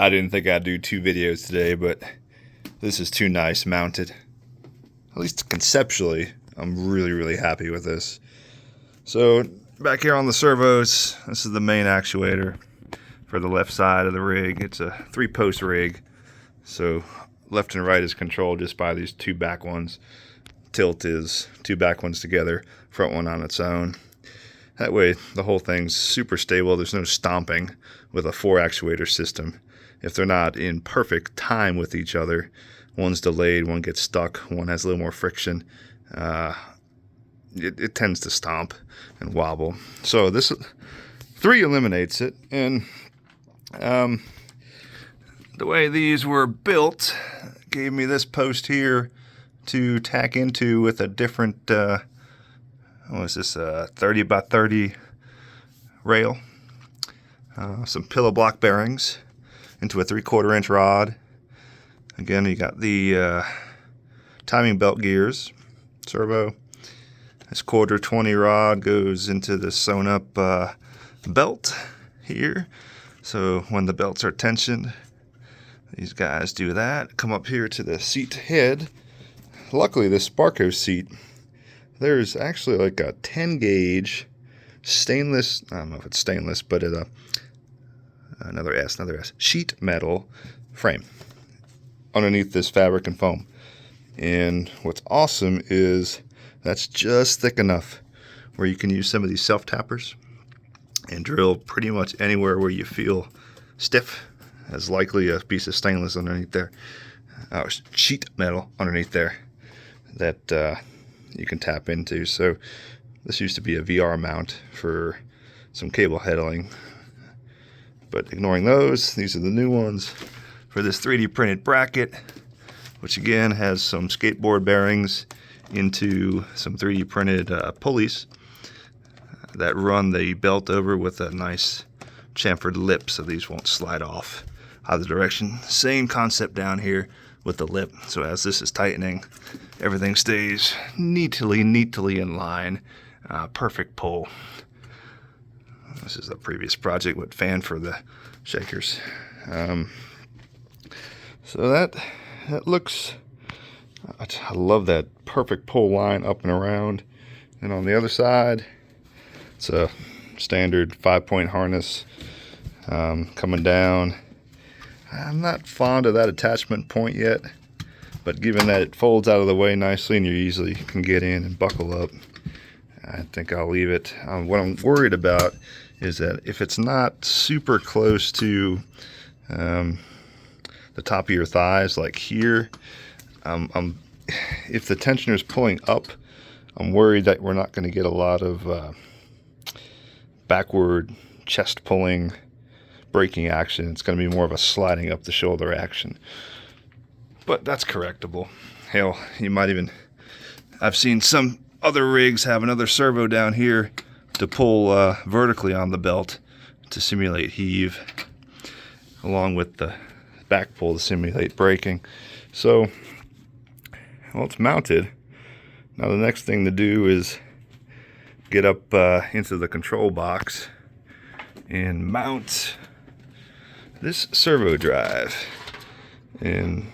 I didn't think I'd do 2 videos today, but this is too nice mounted. At least conceptually, I'm really happy with this. So back here on the servos, this is the main actuator for the left side of the rig. It's a 3-post rig, so left and right is controlled just by these 2 back ones. Tilt is 2 back ones together, front one on its own. That way the whole thing's super stable. There's no stomping with a 4 actuator system. If they're not in perfect time with each other, one's delayed, one gets stuck, one has a little more friction, it tends to stomp and wobble. So this 3 eliminates it, and the way these were built gave me this post here to tack into with a different, what is this, 30 by 30 rail, some pillow block bearings into a 3/4 inch rod. Again, you got the timing belt gears, servo. This 1/4-20 rod goes into the sewn up belt here. So when the belts are tensioned, these guys do that. Come up here to the seat head. Luckily, this Sparco seat, there's actually like a 10 gauge stainless, I don't know if it's stainless, but it's another S, sheet metal frame underneath this fabric and foam. And what's awesome is that's just thick enough where you can use some of these self-tappers and drill pretty much anywhere where you feel stiff. There's likely a piece of stainless underneath there, sheet metal underneath there that you can tap into. So this used to be a VR mount for some cable headling, but ignoring those, these are the new ones for this 3D printed bracket, which again has some skateboard bearings into some 3D printed pulleys that run the belt over with a nice chamfered lip so these won't slide off either direction. Same concept down here with the lip, so as this is tightening, everything stays neatly in line. Perfect pull. This is the previous project with fan for the shakers. So that looks, I love that perfect pull line up and around. And on the other side, it's a standard 5-point harness coming down. I'm not fond of that attachment point yet, but given that it folds out of the way nicely and you easily can get in and buckle up, I think I'll leave it. What I'm worried about is that if it's not super close to the top of your thighs, like here, if the tensioner is pulling up, I'm worried that we're not going to get a lot of backward chest pulling braking action. It's going to be more of a sliding up the shoulder action, but that's correctable. Hell, you might even, I've seen some other rigs have another servo down here to pull vertically on the belt to simulate heave, along with the back pull to simulate braking. So, well, it's mounted. Now the next thing to do is get up into the control box and mount this servo drive. And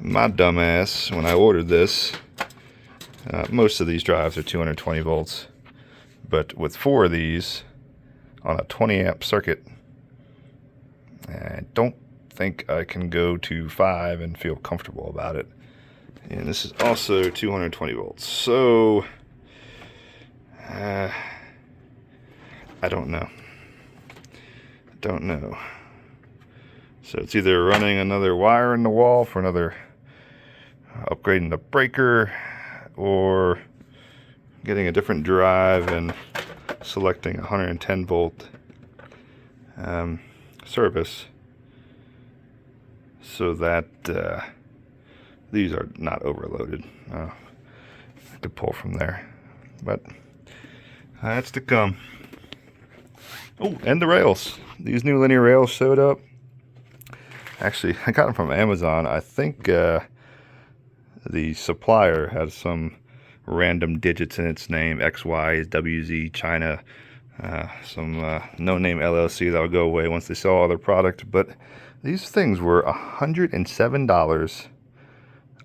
my dumbass, when I ordered this, most of these drives are 220 volts, but with 4 of these on a 20 amp circuit, I don't think I can go to 5 and feel comfortable about it. And this is also 220 volts, so I don't know. So it's either running another wire in the wall for another upgrading the breaker, or getting a different drive and selecting 110 volt service so that these are not overloaded. I could pull from there, but that's to come. Oh, and the rails. These new linear rails showed up. Actually, I got them from Amazon. I think the supplier has some random digits in its name, XY, WZ, China, some no-name LLC that'll go away once they sell all their product. But these things were $107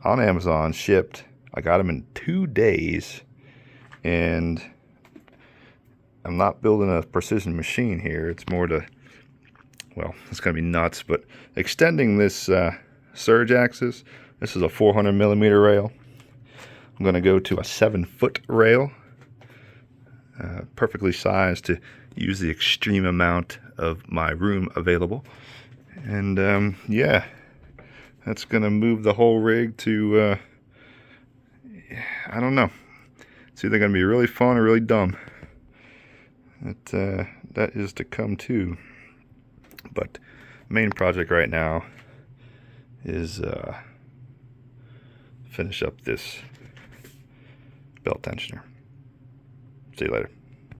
on Amazon, shipped. I got them in 2 days, and I'm not building a precision machine here. It's more to, well, it's gonna be nuts, but extending this surge axis. This is a 400 millimeter rail. I'm gonna go to a 7-foot rail, perfectly sized to use the extreme amount of my room available. And yeah, that's gonna move the whole rig to I don't know, it's either gonna be really fun or really dumb. That is to come too. But main project right now is finish up this belt tensioner. See you later.